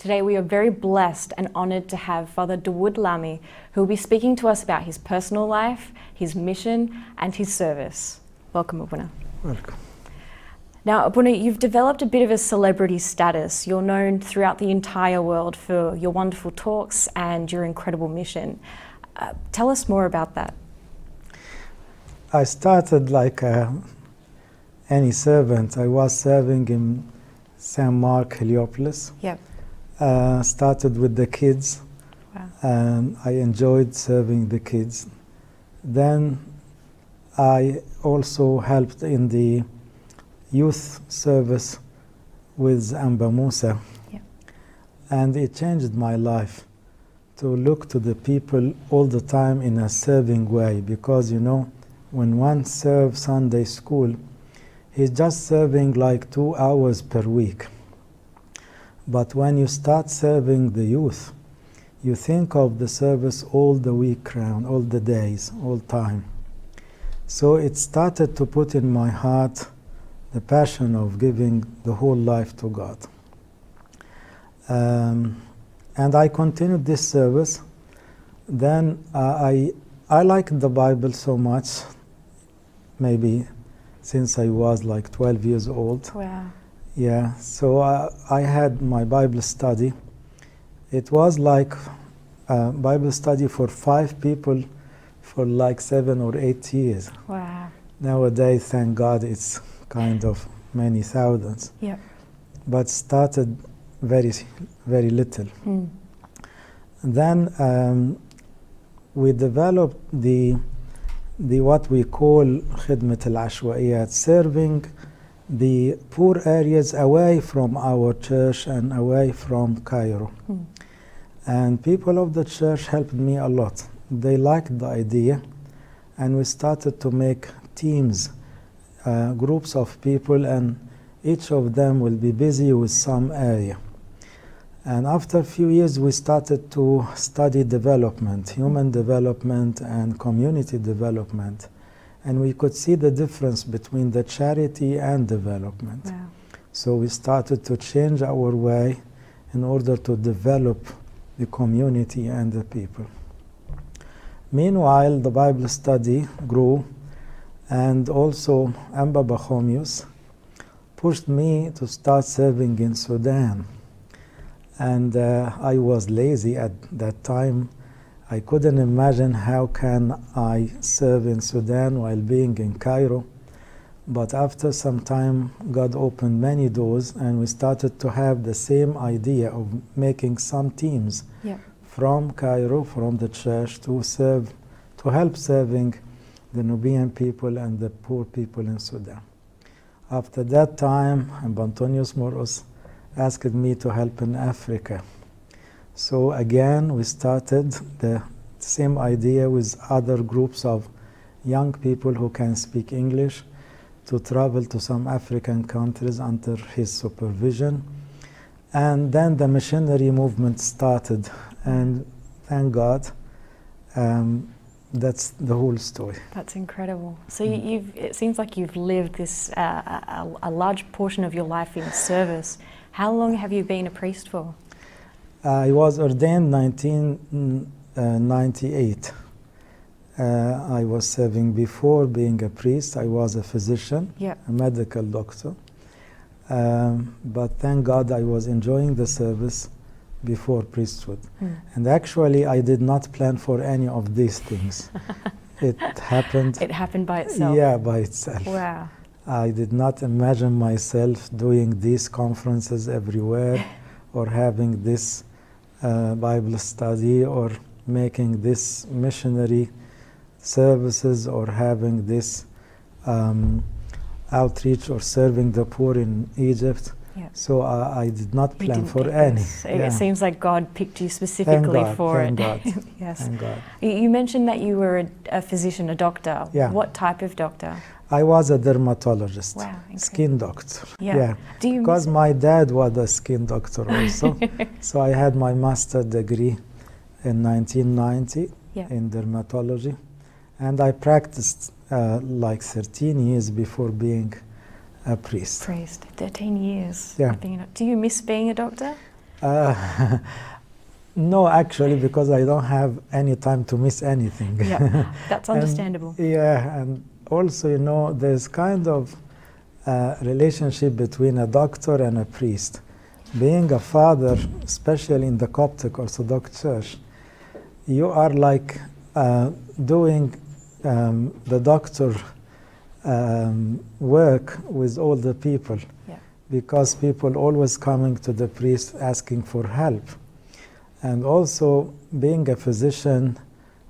Today we are very blessed and honoured to have Father Daoud Lamei, who will be speaking to us about his personal life, his mission and his service. Welcome, Abouna. Welcome. Now, Abouna, you've developed a bit of a celebrity status. You're known throughout the entire world for your wonderful talks and your incredible mission. Tell us more about that. I started like any servant. I was serving in St. Mark, Heliopolis. Yep. Started with the kids. Wow. And I enjoyed serving the kids. Then I also helped in the youth service with Amba Musa. Yep. And it changed my life to look to the people all the time in a serving way, because you know, when one serves Sunday school, he's just serving like 2 hours per week. But when you start serving the youth, you think of the service all the week round, all the days, all time. So it started to put in my heart the passion of giving the whole life to God. And I continued this service. Then I liked the Bible so much, maybe since I was like 12 years old. Wow. Yeah, so I had my Bible study. It was like a Bible study for 5 people for like 7 or 8 years. Wow. Nowadays, thank God, it's kind of many thousands. Yep. But started very, very little. Mm. Then we developed the what we call khidmat al-ashwaiyat, serving the poor areas away from our church and away from Cairo. Mm. And people of the church helped me a lot. They liked the idea, and we started to make teams, groups of people, and each of them will be busy with some area. And after a few years, we started to study development, human development and community development. And we could see the difference between the charity and development. Wow. So we started to change our way in order to develop the community and the people. Meanwhile, the Bible study grew, and also Amba Bachomius pushed me to start serving in Sudan. And I was lazy at that time. I couldn't imagine how can I serve in Sudan while being in Cairo. But after some time, God opened many doors, and we started to have the same idea of making some teams. Yep. From Cairo, from the church, to serve, to help serving the Nubian people and the poor people in Sudan. After that time, Antonius Moros asked me to help in Africa. So again, we started the same idea with other groups of young people who can speak English to travel to some African countries under his supervision. And then the missionary movement started, and thank God, that's the whole story. That's incredible. So it seems like you've lived this a large portion of your life in service. How long have you been a priest for? I was ordained 1998. I was serving before being a priest. I was a physician, Yep. a medical doctor. But thank God I was enjoying the service before priesthood. Mm. And actually, I did not plan for any of these things. It happened. It happened by itself? Yeah, by itself. Wow. I did not imagine myself doing these conferences everywhere or having this Bible study or making this missionary services or having this outreach or serving the poor in Egypt. Yeah. So I did not plan for any. It seems like God picked you specifically for it. Thank God. Yes. Thank God. You mentioned that you were a physician, a doctor. Yeah. What type of doctor? I was a dermatologist, Wow, skin doctor. Yeah. Do you because my dad was a skin doctor also. So I had my master's degree in 1990 in dermatology. And I practiced like 13 years before being a priest. 13 years. Yeah. Do you miss being a doctor? No, actually, because I don't have any time to miss anything. Yeah, that's understandable. And also, there's kind of a relationship between a doctor and a priest. Being a father, especially in the Coptic Orthodox Church, you are like doing the doctor work with all the people, because people always coming to the priest asking for help. And also, being a physician,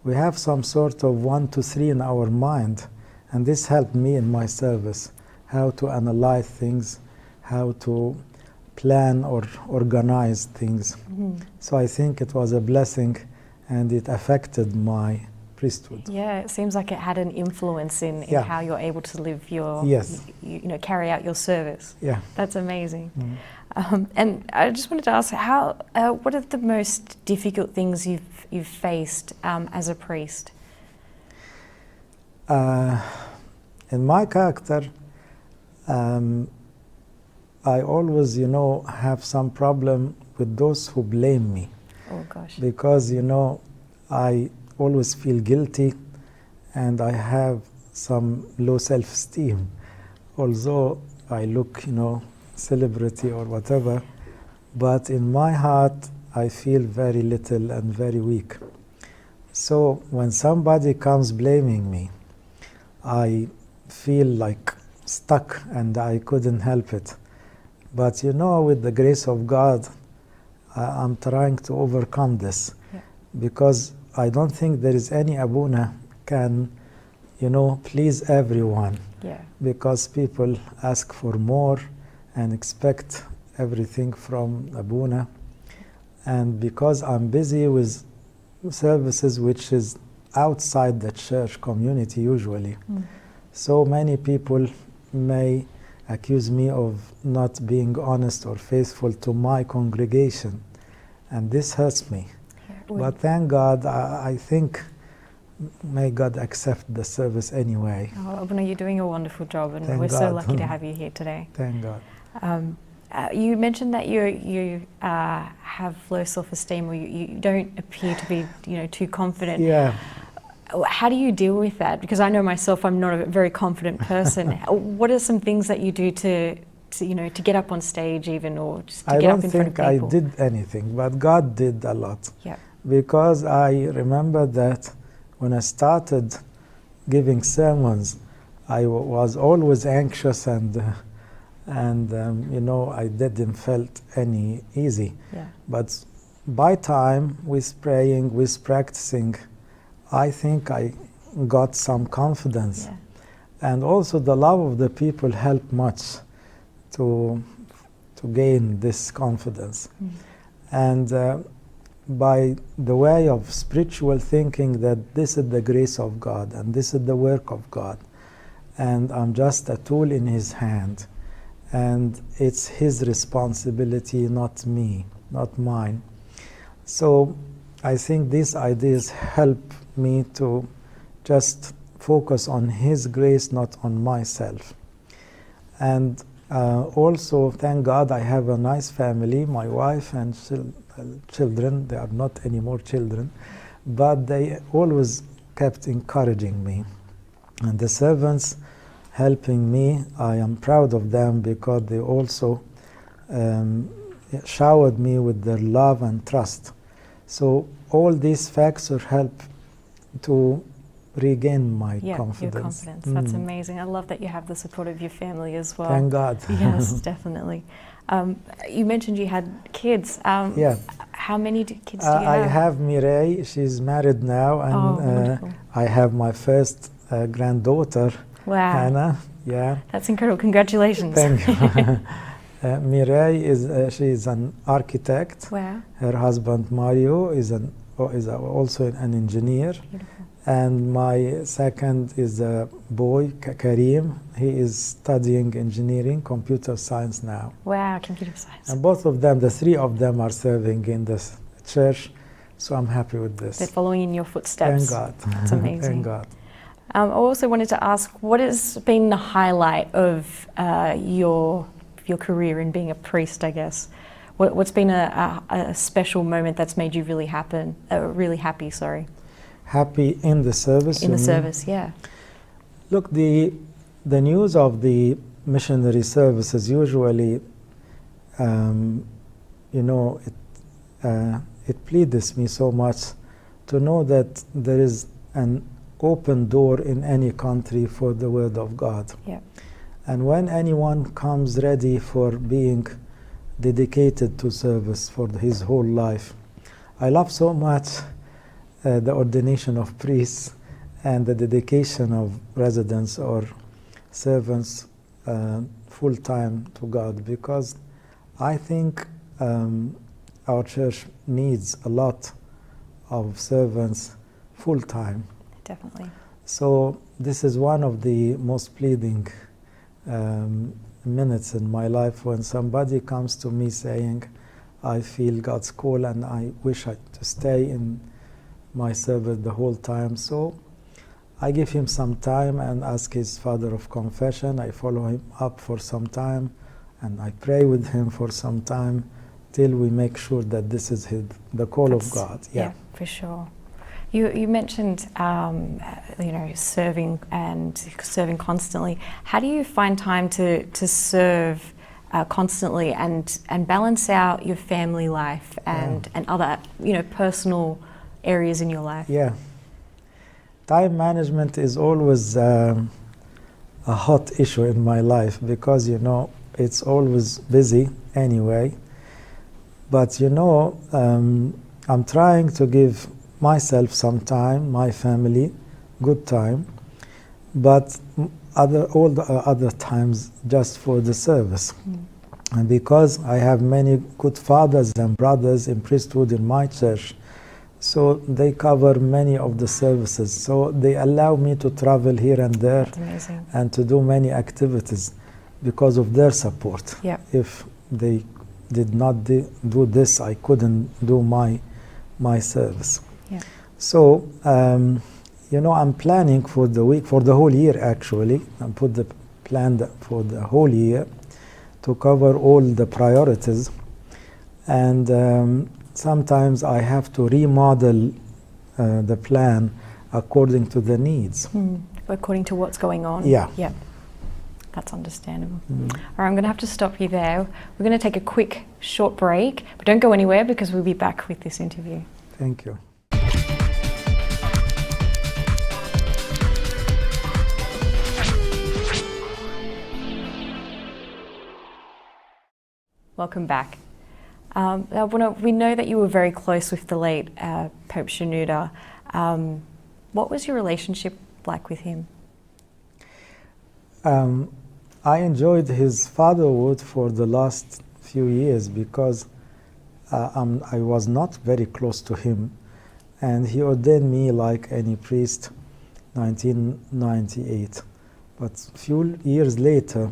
we have some sort of 1 to 3 in our mind, and this helped me in my service, how to analyze things, how to plan or organize things. So I think it was a blessing, and it affected my priesthood. Yeah, it seems like it had an influence in how you're able to live your, carry out your service. Yeah. That's amazing. And I just wanted to ask, what are the most difficult things you've faced as a priest? In my character, I always, have some problem with those who blame me. Oh gosh. Because, I always feel guilty, and I have some low self-esteem. Although I look, celebrity or whatever, but in my heart I feel very little and very weak. So when somebody comes blaming me, I feel like stuck and I couldn't help it. But with the grace of God, I'm trying to overcome this, because I don't think there is any Abouna can, please everyone, because people ask for more and expect everything from Abouna. And because I'm busy with services which is outside the church community usually, so many people may accuse me of not being honest or faithful to my congregation, and this hurts me. But thank God, I think, may God accept the service anyway. Oh, Abouna, you're doing a wonderful job, and Thank we're God. so lucky to have you here today. Thank God. You mentioned that you have low self-esteem, or you don't appear to be, too confident. Yeah. How do you deal with that? Because I know myself, I'm not a very confident person. What are some things that you do to get up on stage even, or just to get up in front of people? I don't think I did anything, but God did a lot. Yeah. Because I remember that when I started giving sermons, I was always anxious, and I didn't felt any easy. Yeah. But by time, with praying, with practicing, I think I got some confidence. Yeah. And also the love of the people helped much to gain this confidence. And by the way of spiritual thinking, that this is the grace of God and this is the work of God, and I'm just a tool in His hand, and it's His responsibility, not me, not mine. So I think these ideas help me to just focus on His grace, not on myself. And also, thank God, I have a nice family, my wife and children. They are not anymore children, but they always kept encouraging me. And the servants helping me, I am proud of them, because they also showered me with their love and trust. So all these factors help to regain my confidence. Your confidence. That's amazing. I love that you have the support of your family as well. Thank God. Yes, definitely. You mentioned you had kids. Yeah. How many kids do you have? I have Mireille. She's married now, and I have my first granddaughter, Hannah. Yeah. That's incredible. Congratulations. Thank you. Mireille she's an architect. Wow. Her husband Mario is also an engineer. Beautiful. And my second is a boy, Karim. He is studying engineering, computer science now. Wow, computer science. And both of them, the three of them, are serving in the church, so I'm happy with this. They're following in your footsteps. Thank God. That's amazing. Thank God. I also wanted to ask, what has been the highlight of your career in being a priest, I guess? What's been a special moment that's made you really happy? Sorry. Happy in the service? In the service, yeah. Look, the news of the missionary services usually, it pleases me so much to know that there is an open door in any country for the Word of God. Yeah. And when anyone comes ready for being dedicated to service for his whole life, I love so much the ordination of priests and the dedication of residents or servants full-time to God, because I think our church needs a lot of servants full-time. Definitely. So this is one of the most pleading minutes in my life when somebody comes to me saying, I feel God's call and I wish to stay in my service the whole time. So I give him some time and ask his father of confession. I follow him up for some time and I pray with him for some time till we make sure that this is the call of God. Yeah, for sure. You mentioned serving constantly. How do you find time to serve constantly and balance out your family life and other personal areas in your life? Yeah. Time management is always a hot issue in my life because it's always busy anyway. But I'm trying to give myself some time, my family, good time, but all the other times just for the service. And because I have many good fathers and brothers in priesthood in my church, so they cover many of the services. So they allow me to travel here and there and to do many activities because of their support. Yep. If they did not do this, I couldn't do my service. Yeah. So, I'm planning for the whole year actually. I put the plan for the whole year to cover all the priorities. And sometimes I have to remodel the plan according to the needs. According to what's going on? Yeah. Yeah. That's understandable. All right, I'm going to have to stop you there. We're going to take a quick, short break, but don't go anywhere because we'll be back with this interview. Thank you. Welcome back. Abouna, we know that you were very close with the late Pope Shenouda. What was your relationship like with him? I enjoyed his fatherhood for the last few years because I was not very close to him, and he ordained me like any priest 1998. But a few years later,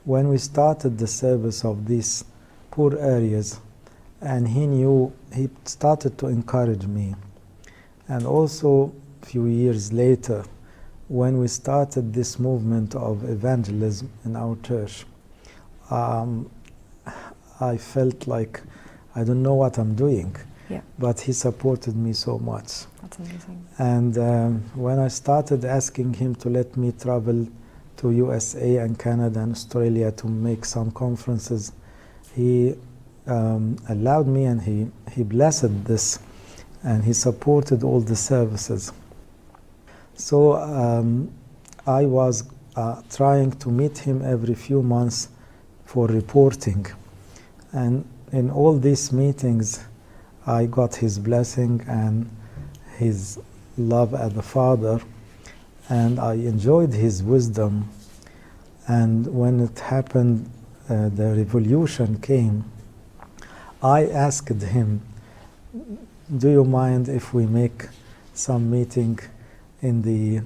when we started the service of these poor areas, and he started to encourage me. And also a few years later, when we started this movement of evangelism in our church, I felt like I don't know what I'm doing. Yeah. But he supported me so much. That's amazing. And when I started asking him to let me travel to USA and Canada and Australia to make some conferences, he allowed me, and he blessed this, and he supported all the services. So I was trying to meet him every few months for reporting, and in all these meetings I got his blessing and his love as a father, and I enjoyed his wisdom. And when it happened, the revolution came, I asked him, do you mind if we make some meeting in the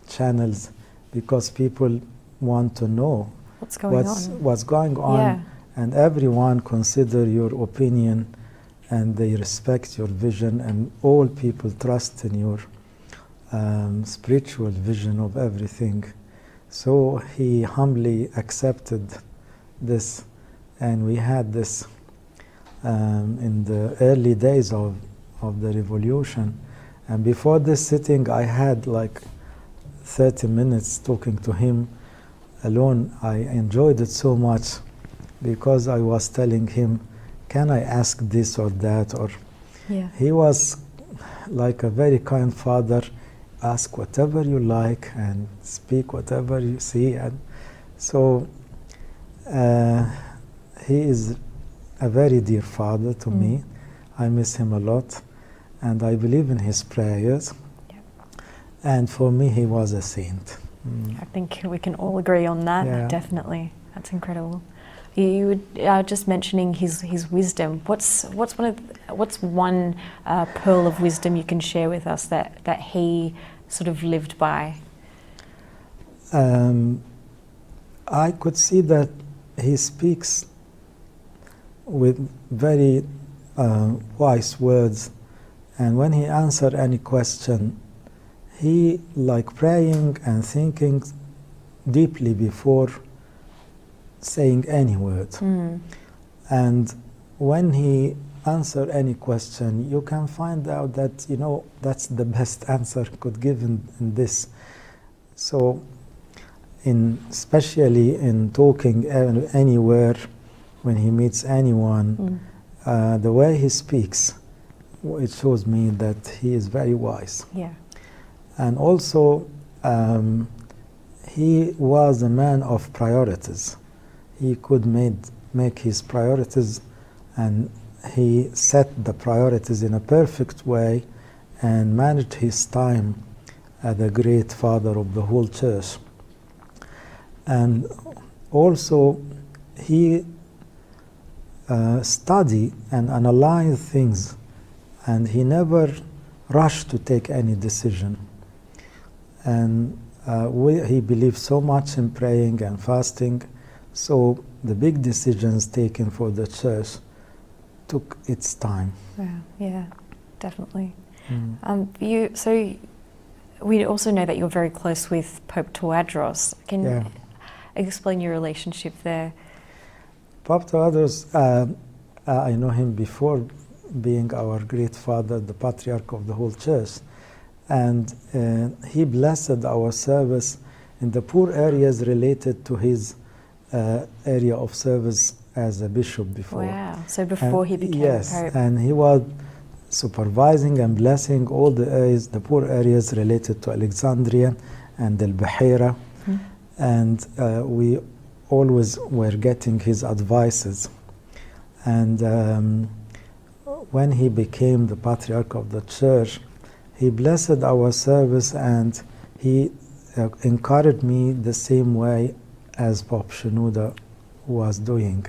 channels, because people want to know what's going on, yeah. And everyone consider your opinion and they respect your vision, and all people trust in your spiritual vision of everything. So he humbly accepted this and we had this in the early days of the revolution. And before this sitting, I had like 30 minutes talking to him alone. I enjoyed it so much because I was telling him, can I ask this or that? Or he was like a very kind father. Ask whatever you like and speak whatever you see. And so he is a very dear father to me. I miss him a lot, and I believe in his prayers. And for me, he was a saint. I think we can all agree on that. Definitely, that's incredible. You were just mentioning his wisdom. What's one pearl of wisdom you can share with us that he sort of lived by? I could see that he speaks with very wise words, and when he answered any question, he like praying and thinking deeply before saying any word. And when he answer any question, you can find out that, you know, that's the best answer could give in this. So especially in talking anywhere, when he meets anyone, the way he speaks, it shows me that he is very wise. And also he was a man of priorities. He could make his priorities, and he set the priorities in a perfect way and managed his time as a great father of the whole church. And also he studied and analyzed things, and he never rushed to take any decision. And he believed so much in praying and fasting, so the big decisions taken for the church took its time. Yeah, definitely. So we also know that you're very close with Pope Tawadros. Can you explain your relationship there? Pope Tawadros, I know him before being our great father, the patriarch of the whole church. And he blessed our service in the poor areas related to his area of service as a bishop before. Wow, so before he became a pope. And he was supervising and blessing all the areas, the poor areas related to Alexandria and Al-Bahira. And we always were getting his advices. And when he became the patriarch of the church, he blessed our service, and he encouraged me the same way as Pope Shenouda was doing.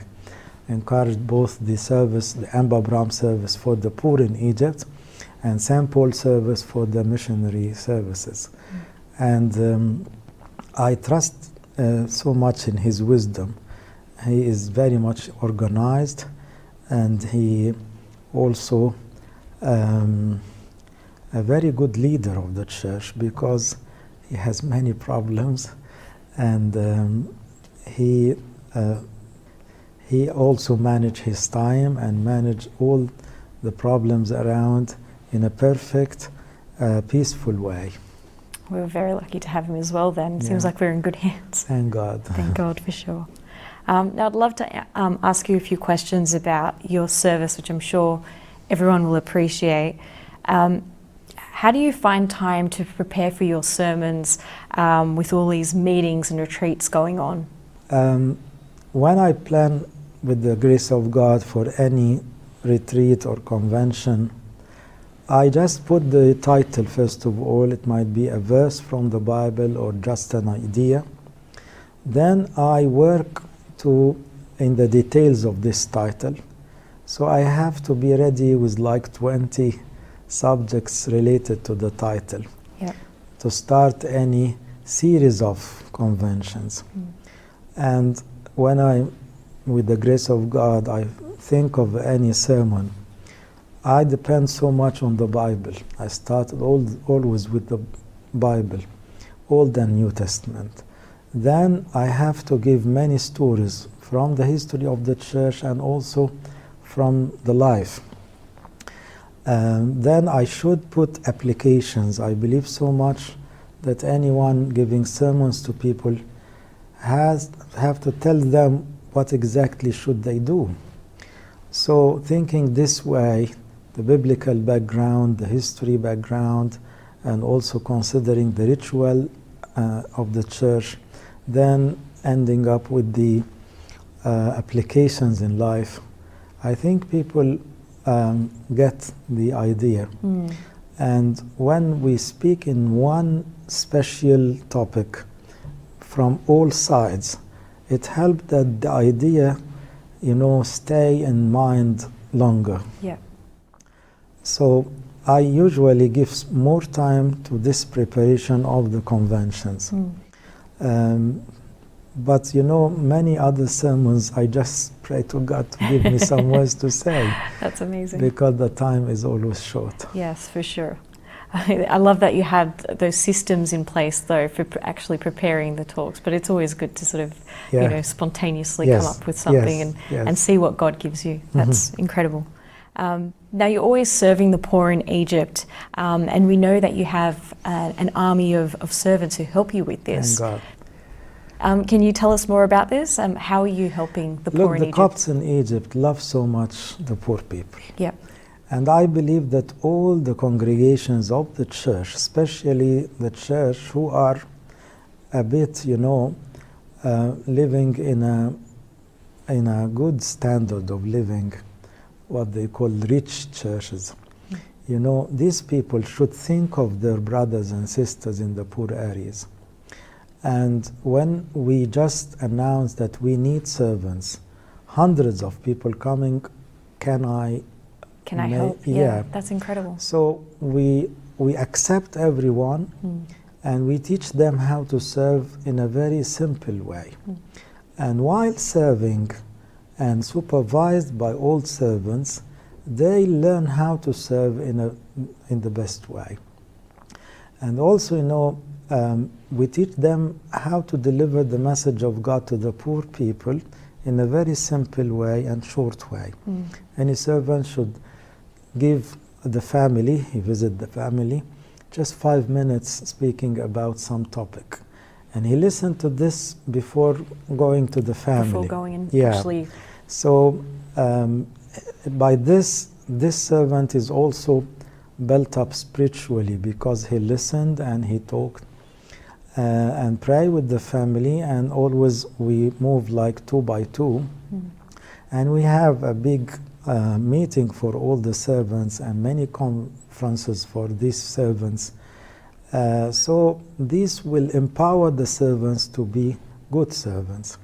Encouraged both the service, the Amba Bram service for the poor in Egypt, and St. Paul service for the missionary services. And I trust so much in his wisdom. He is very much organized, and he also a very good leader of the church, because he has many problems, and he also managed his time and managed all the problems around in a perfect, peaceful way. We were very lucky to have him as well then. Seems like we're in good hands. Thank God. Thank God, for sure. Now I'd love to ask you a few questions about your service, which I'm sure everyone will appreciate. How do you find time to prepare for your sermons with all these meetings and retreats going on? When I plan, with the grace of God, for any retreat or convention, I just put the title first of all. It might be a verse from the Bible or just an idea. Then I work in the details of this title. So I have to be ready with like 20 subjects related to the title to start any series of conventions. And when with the grace of God, I think of any sermon, I depend so much on the Bible. I start always with the Bible, Old and New Testament. Then I have to give many stories from the history of the church and also from the life. Then I should put applications. I believe so much that anyone giving sermons to people have to tell them what exactly should they do. So thinking this way, the biblical background, the history background, and also considering the ritual of the church, then ending up with the applications in life, I think people get the idea. And when we speak in one special topic from all sides, it helps that the idea, stay in mind longer. Yeah. So I usually give more time to this preparation of the conventions. But many other sermons, I just pray to God to give me some words to say. That's amazing. Because the time is always short. Yes, for sure. I love that you had those systems in place, though, for actually preparing the talks. But it's always good to sort of, spontaneously come up with something and see what God gives you. That's incredible. Now, you're always serving the poor in Egypt, and we know that you have an army of servants who help you with this. Thank God. Can you tell us more about this? How are you helping the poor in Egypt? The Copts in Egypt love so much the poor people. Yep. And I believe that all the congregations of the church, especially the church who are a bit, living in a good standard of living, what they call rich churches. These people should think of their brothers and sisters in the poor areas. And when we just announced that we need servants, hundreds of people coming, can I help? Yeah, that's incredible. So we accept everyone and we teach them how to serve in a very simple way. And while serving and supervised by old servants, they learn how to serve in the best way. And also, we teach them how to deliver the message of God to the poor people in a very simple way and short way. Any servant should give the family, he visit the family, just 5 minutes speaking about some topic. And he listened to this before going to the family. Before going and actually... So by this servant is also built up spiritually because he listened and he talked and pray with the family, and always we move like 2 by 2. And we have a big meeting for all the servants and many conferences for these servants. So this will empower the servants to be good servants.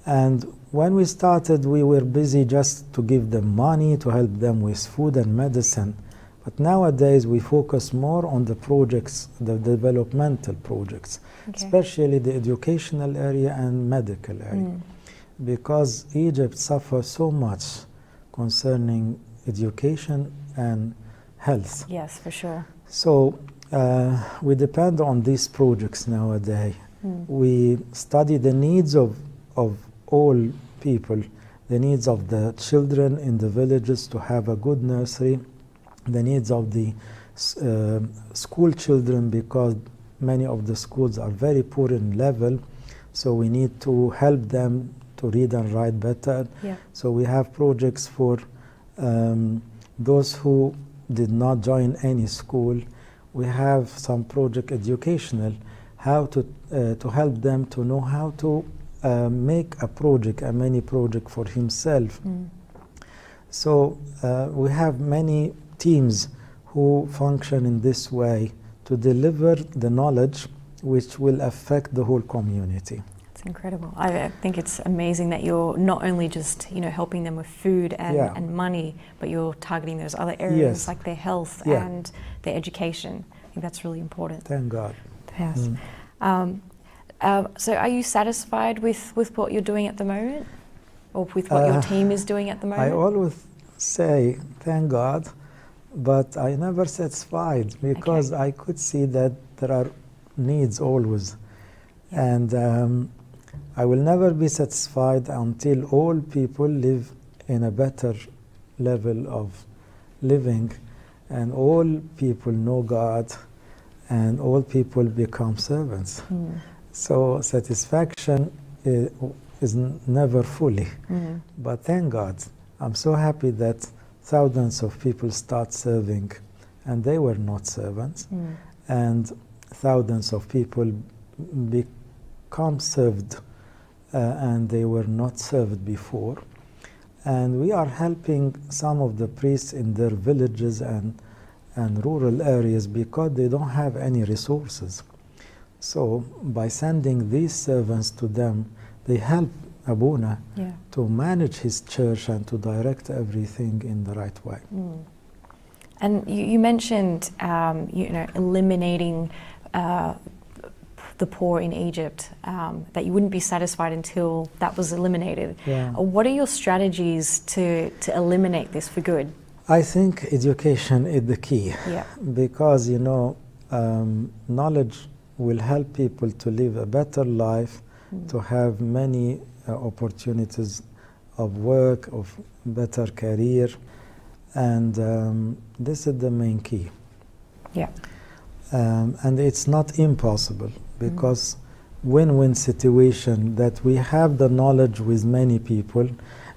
And when we started, we were busy just to give them money, to help them with food and medicine. But nowadays we focus more on the projects, the developmental projects, especially the educational area and medical area. Because Egypt suffers so much concerning education and health. Yes, for sure. So we depend on these projects nowadays. We study the needs of all people, the needs of the children in the villages to have a good nursery, the needs of the school children, because many of the schools are very poor in level, so we need to help them to read and write better. So we have projects for those who did not join any school. We have some project educational, how to help them to know how to make a mini project for himself. So we have many teams who function in this way to deliver the knowledge which will affect the whole community. It's incredible. I think it's amazing that you're not only just helping them with food and money, but you're targeting those other areas like their health and their education. I think that's really important. Thank God. Yes. So are you satisfied with what you're doing at the moment, or with what your team is doing at the moment? I always say thank God, but I never satisfied, because I could see that there are needs always. And I will never be satisfied until all people live in a better level of living, and all people know God, and all people become servants. So satisfaction is never fully. But thank God, I'm so happy that thousands of people start serving, and they were not servants, and thousands of people become served, and they were not served before. And we are helping some of the priests in their villages and rural areas because they don't have any resources. So by sending these servants to them, they help Abouna to manage his church and to direct everything in the right way. And you mentioned, eliminating the poor in Egypt, that you wouldn't be satisfied until that was eliminated. What are your strategies to eliminate this for good? I think education is the key, because knowledge will help people to live a better life, to have many opportunities of work, of better career, and this is the main key. And it's not impossible, because win-win situation that we have the knowledge with many people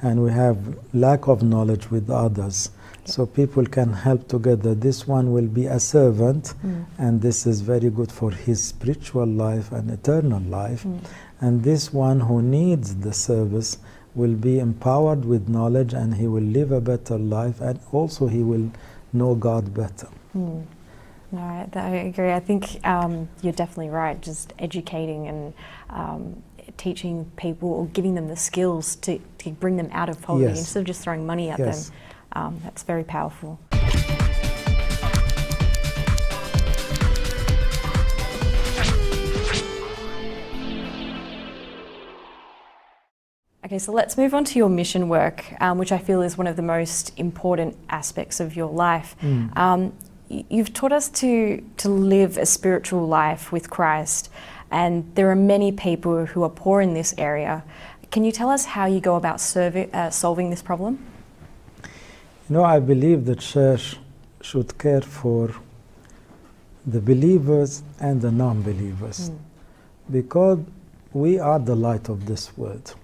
and we have lack of knowledge with others. So people can help together. This one will be a servant, and this is very good for his spiritual life and eternal life. And this one who needs the service will be empowered with knowledge, and he will live a better life, and also he will know God better. No, I agree. I think you're definitely right. Just educating and teaching people, or giving them the skills to bring them out of poverty instead of just throwing money at them. That's very powerful. Okay, so let's move on to your mission work, which I feel is one of the most important aspects of your life. You've taught us to live a spiritual life with Christ, and there are many people who are poor in this area. Can you tell us how you go about solving this problem? I believe the church should care for the believers and the non-believers, because we are the light of this world.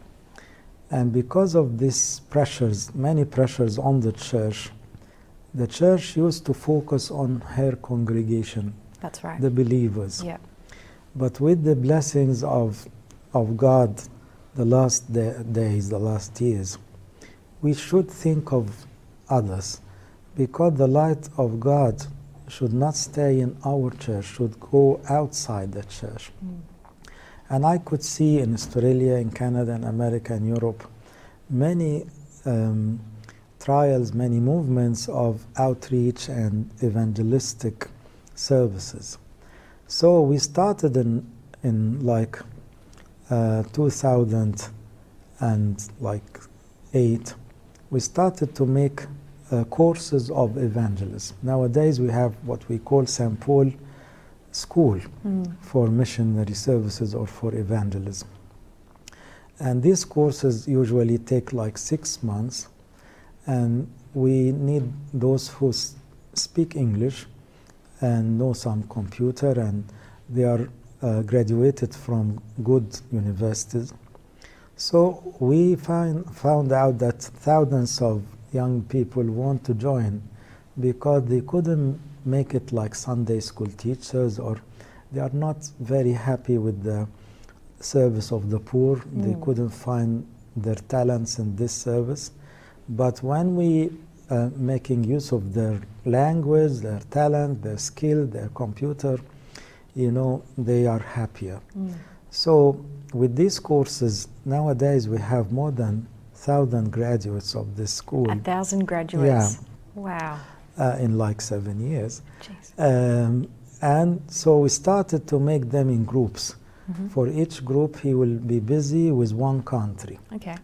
And because of these pressures, many pressures on the church used to focus on her congregation, that's right, the believers. But with the blessings of God, the last days, the last years, we should think of others, because the light of God should not stay in our church, should go outside the church. And I could see in Australia, in Canada, and America, and Europe, many trials, many movements of outreach and evangelistic services. So we started in like 2008. We started to make courses of evangelism. Nowadays we have what we call St. Paul School for missionary services or for evangelism. And these courses usually take like 6 months, and we need those who speak English and know some computer, and they are graduated from good universities. So we found out that thousands of young people want to join because they couldn't make it like Sunday school teachers, or they are not very happy with the service of the poor. They couldn't find their talents in this service. But when we making use of their language, their talent, their skill, their computer, they are happier. So with these courses, nowadays we have more than 1,000 graduates of this school. 1,000 graduates? Wow. In like 7 years. And so we started to make them in groups. For each group, he will be busy with one country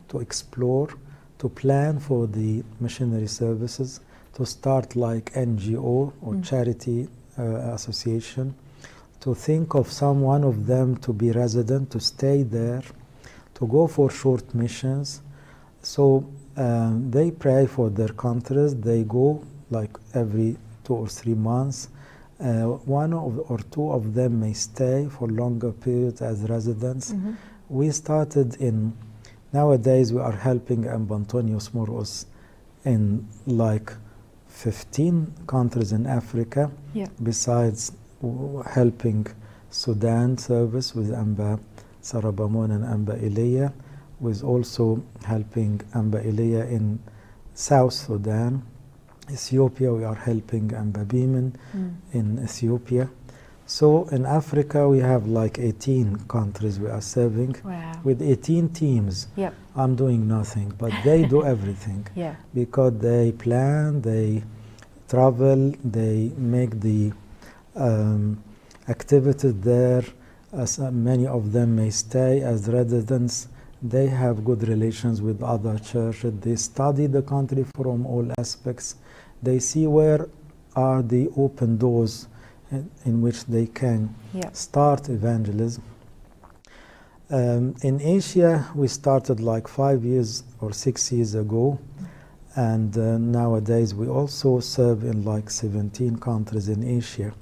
to explore, to plan for the missionary services, to start like NGO or charity association, to think of one of them to be resident, to stay there, to go for short missions. So they pray for their countries. They go like every 2 or 3 months. One or two of them may stay for longer periods as residents. We started nowadays we are helping Antonius Moros in like 15 countries in Africa, besides helping Sudan service with Amba Sarabamon and Amba Iliya, with also helping Amba Iliya in South Sudan. Ethiopia, we are helping Amba Biman in Ethiopia. So in Africa, we have like 18 countries we are serving. Wow. With 18 teams. I'm doing nothing, but they do everything. Because they plan, they travel, they make the activities there. As many of them may stay as residents. They have good relations with other churches. They study the country from all aspects. They see where are the open doors in which they can start evangelism. In Asia, we started like 5 years or 6 years ago, and nowadays we also serve in like 17 countries in Asia,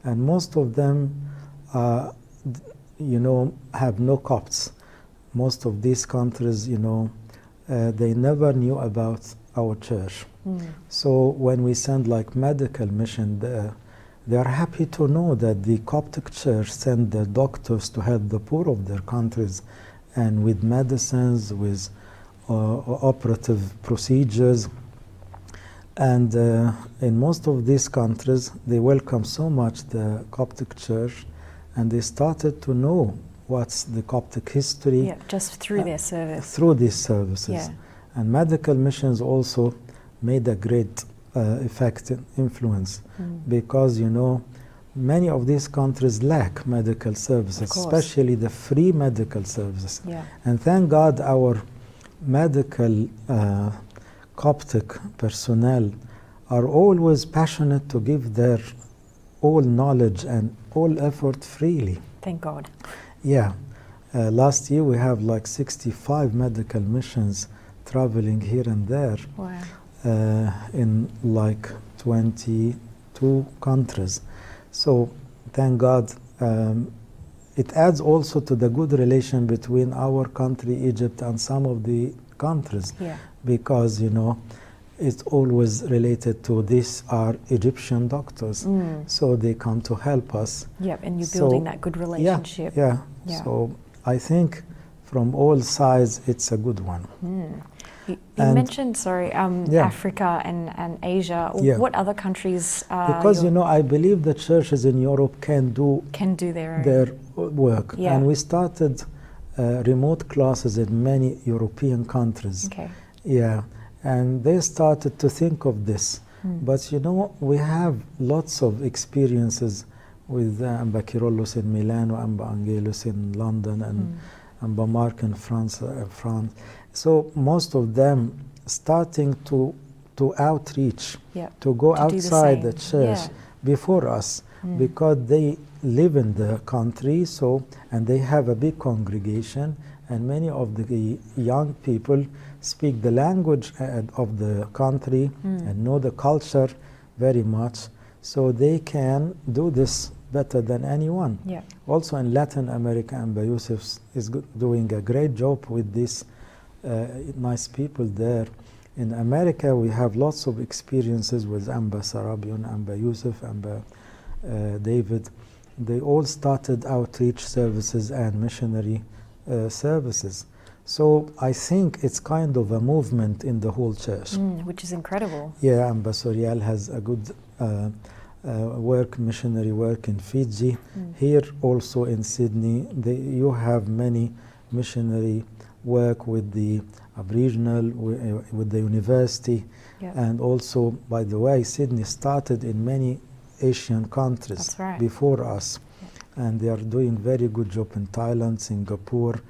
and most of them, have no Copts. Most of these countries, they never knew about our church. So when we send like medical mission there, they are happy to know that the Coptic Church send their doctors to help the poor of their countries, and with medicines, with operative procedures. And in most of these countries, they welcome so much the Coptic Church, and they started to know what's the Coptic history. Just through their service. Through these services. And medical missions also made a great effect and influence, because many of these countries lack medical services, especially the free medical services. And thank God our medical Coptic personnel are always passionate to give their all knowledge and all effort freely. Thank God. Last year we have like 65 medical missions traveling here and there. Wow. In like 22 countries. So thank God. It adds also to the good relation between our country, Egypt, and some of the countries. Because, it's always related to these are Egyptian doctors. So they come to help us. And you're building that good relationship. So I think from all sides, it's a good one. You mentioned, Africa and Asia. What other countries? Because I believe the churches in Europe can do their work, and we started remote classes in many European countries. And they started to think of this. But we have lots of experiences with Amba Kyrillos in Milano, Amba Angelus in London, and Amba Mark in France. So most of them starting to outreach, to go outside the church before us, because they live in the country, and they have a big congregation, and many of the young people speak the language of the country and know the culture very much, so they can do this better than anyone. Also in Latin America, Amba Yusuf is doing a great job with this nice people there. In America, we have lots of experiences with Amba Sarabion, Amba Yusuf, Amba David. They all started outreach services and missionary services. So I think it's kind of a movement in the whole church. Which is incredible. Amba Sorial has a good missionary work in Fiji. Here also in Sydney, you have many missionary work with the Aboriginal, with the university, and also, by the way, Sydney started in many Asian countries before us, and they are doing very good job in Thailand, Singapore,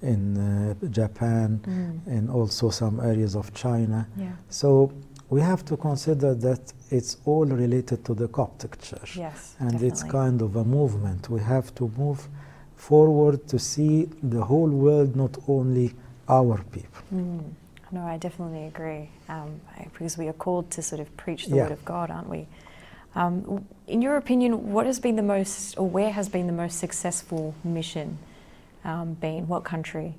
in Japan, and also some areas of China. So we have to consider that it's all related to the Coptic Church, and definitely. it's kind of a movement. We have to move forward to see the whole world, not only our people. No, I definitely agree, because we are called to sort of preach the Yeah. word of God, aren't we? In your opinion, what has been the most, or where has been the most successful mission been? What country?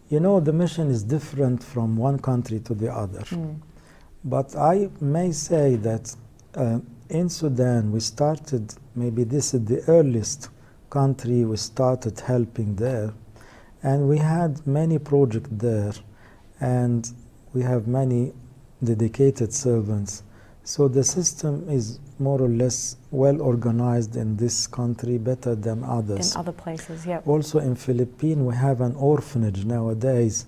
You know, the mission is different from one country to the other. But I may say that in Sudan, we started, maybe this is the earliest country we started helping there. And we had many projects there, and we have many dedicated servants. So the system is more or less well organized in this country, better than others. In other places, yeah. Also in Philippines, we have an orphanage nowadays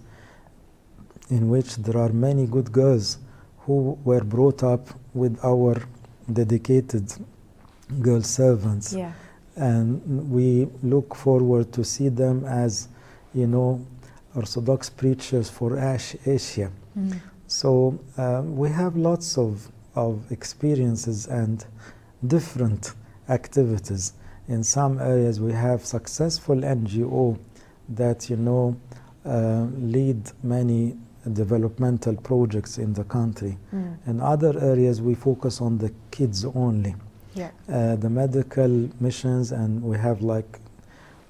in which there are many good girls who were brought up with our dedicated girl servants. Yeah. And we look forward to see them as, you know, Orthodox preachers for Asia. So we have lots of experiences and different activities. In some areas we have successful NGO that, you know, lead many developmental projects in the country. In other areas we focus on the kids only. Yeah. The medical missions, and we have like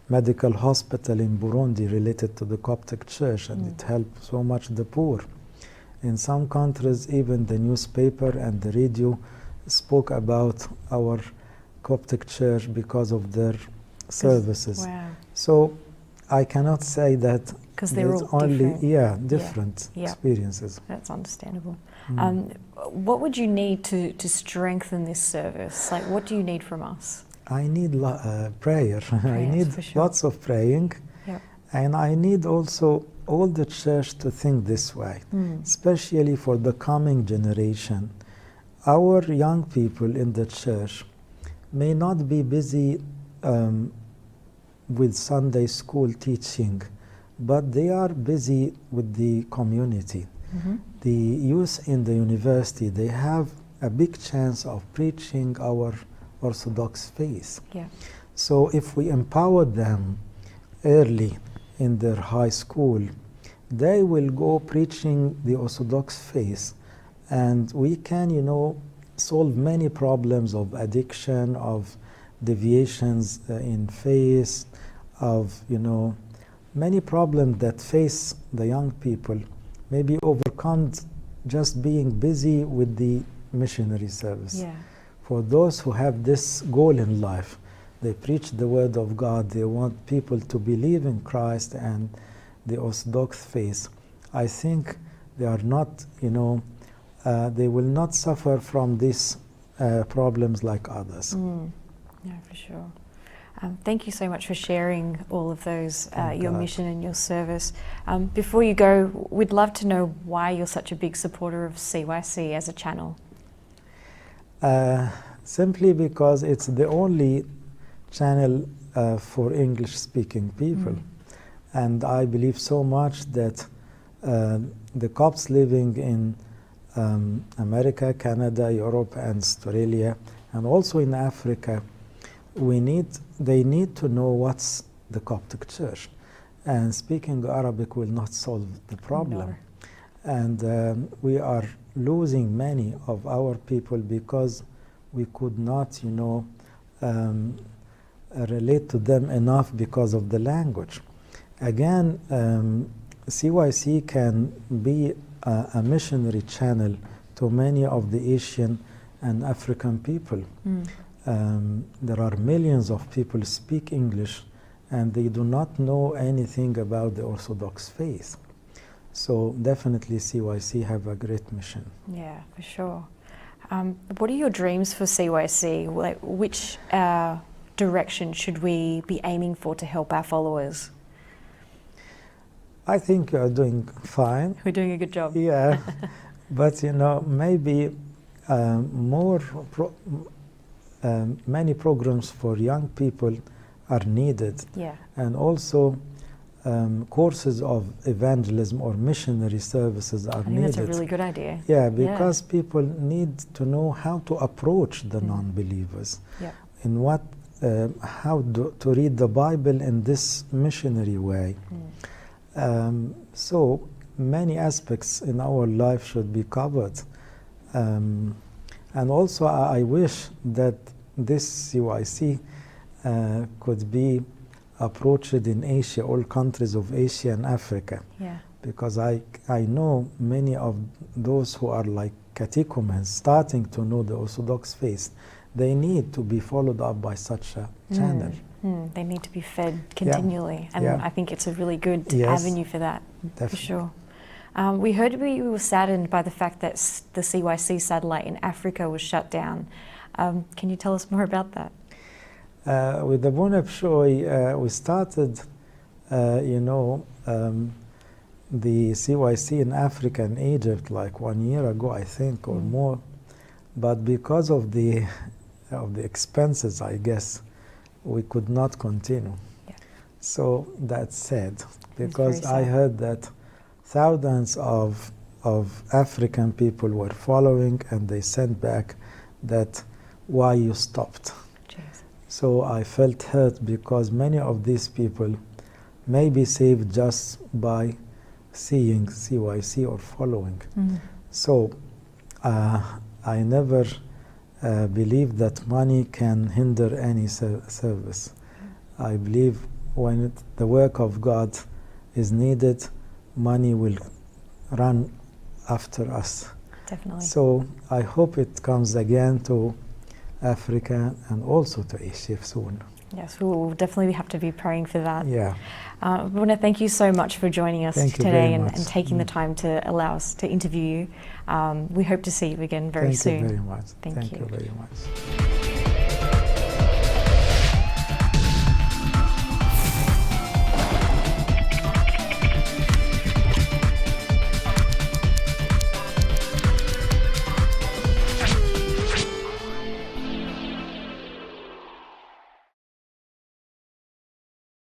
medical hospital in Burundi related to the Coptic Church, and it helps so much the poor. In some countries, even the newspaper and the radio spoke about our Coptic Church because of their services. Wow. So I cannot say that Because they're all only different. different Yeah. experiences. That's understandable. What would you need to strengthen this service? Like, what do you need from us? I need prayer. I Prayers, need for sure. lots of praying. Yeah. And I need also all the church to think this way, especially for the coming generation. Our young people in the church may not be busy with Sunday school teaching, but they are busy with the community. The youth in the university, they have a big chance of preaching our Orthodox faith. Yeah. So if we empower them early in their high school, they will go preaching the Orthodox faith, and we can, you know, solve many problems of addiction, of deviations in faith, of, you know, many problems that face the young people may be overcome just being busy with the missionary service. Yeah. For those who have this goal in life, they preach the word of God, they want people to believe in Christ and the Orthodox faith. I think they are not, you know, they will not suffer from these problems like others. Yeah, for sure. Thank you so much for sharing all of those, your God. mission and your service. Before you go, we'd love to know why you're such a big supporter of CYC as a channel. Simply because it's the only channel for English-speaking people. And I believe so much that the Copts living in America, Canada, Europe, and Australia, and also in Africa, they need to know what's the Coptic Church. And speaking Arabic will not solve the problem. No. And we are losing many of our people because we could not, you know, relate to them enough because of the language. Again, CYC can be a missionary channel to many of the Asian and African people. There are millions of people who speak English and they do not know anything about the Orthodox faith. So definitely CYC have a great mission. Yeah, for sure. What are your dreams for CYC? Like, which direction should we be aiming for to help our followers? I think you are doing fine. We're doing a good job. Yeah, but you know, maybe many programs for young people are needed. Yeah. And also courses of evangelism or missionary services are I think needed. that's a really good idea. Yeah, because people need to know how to approach the non-believers. Yeah. In what how to read the Bible in this missionary way. So many aspects in our life should be covered. And also I wish that this CYC could be approached in Asia, all countries of Asia and Africa. Yeah. Because I know many of those who are like catechumens, starting to know the Orthodox faith, they need to be followed up by such a channel. They need to be fed continually, and I think it's a really good avenue for that, for sure. We heard we were saddened by the fact that the CYC satellite in Africa was shut down. Can you tell us more about that? With the Abouna, we started, the CYC in Africa and Egypt like 1 year ago, I think, or more. But because of the expenses, I guess, we could not continue. Yeah. So that's sad, because I heard that thousands of African people were following, and they sent back that, why you stopped. Jeez. So I felt hurt, because many of these people may be saved just by seeing CYC or following. So I never believe that money can hinder any service. I believe when the work of God is needed, money will run after us. Definitely. So I hope it comes again to Africa and also to Asia soon. Yes, we will definitely have to be praying for that. Yeah. Abouna, thank you so much for joining us today and taking the time to allow us to interview you. We hope to see you again very soon. Thank you very much. Thank you very much.